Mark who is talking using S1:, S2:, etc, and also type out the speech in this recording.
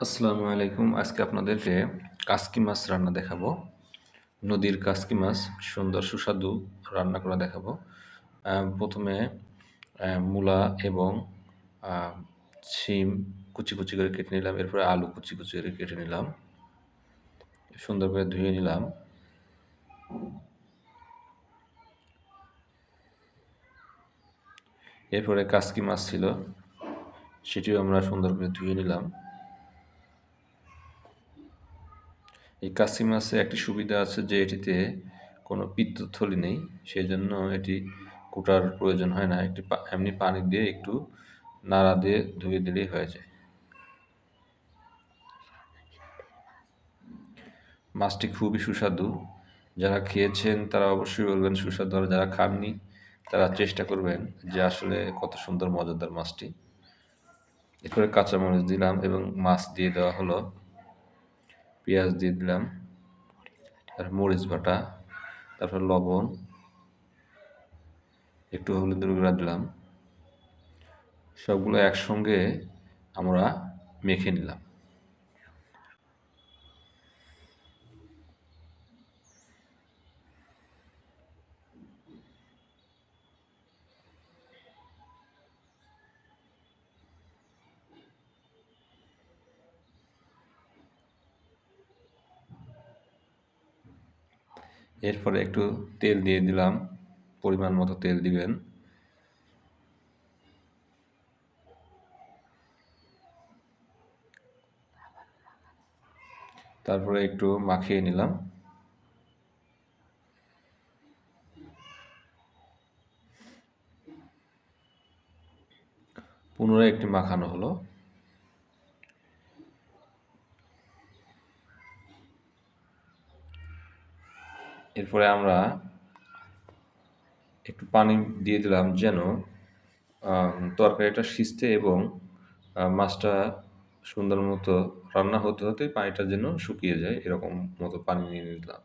S1: আসসালামু আলাইকুম। আজকে আপনাদেরকে কাসকি মাছ রান্না দেখাবো। নদীর কাসকি মাছ সুন্দর সুস্বাদু রান্না করা দেখাবো। প্রথমে মূলা এবং আ শিম কুচি, কুচি করে কেটে নিলাম। এরপরে আলু কুচি, কুচি করে কেটে নিলাম। সুন্দর করে ধুয়ে নিলাম। এরপরে কাসকি মাছ ছিল, সেটিও আমরা সুন্দর করে ধুয়ে নিলাম। এই কাসকি মাছে একটি সুবিধা আছে যে এটিতে কোনো পিত্তথলি নেই, সেজন্য এটি কুটার প্রয়োজন হয় না। এমনি পানি দিয়ে একটু নাড়া দিয়ে ধুয়ে দিলেই হয়ে যায়। মাছটি খুবই সুস্বাদু। যারা খেয়েছেন তারা অবশ্যই বলবেন সুস্বাদু, আর যারা খাননি তারা চেষ্টা করবেন যে আসলে কত সুন্দর মজাদার মাছটি। এরপরে কাঁচামরিচ দিলাম এবং মাছ দিয়ে দেওয়া হলো। পেঁয়াজ দিয়ে দিলাম, তারপর মরিচ বাটা, তারপর লবণ, একটু হলুদের গুঁড়া দিলাম। সবগুলো একসঙ্গে আমরা মেখে নিলাম। এরপরে একটু তেল দিয়ে দিলাম, পরিমাণ মতো তেল দিবেন। তারপরে একটু মাখিয়ে নিলাম। পুনরায় একটু মাখানো হলো। এরপরে আমরা একটু পানি দিয়ে দিলাম যেন তরকারিটা সিজতে এবং মাছটা সুন্দর মতো রান্না হতে হতে পানিটা যেন শুকিয়ে যায়, এরকম মতো পানি নিয়ে নিলাম।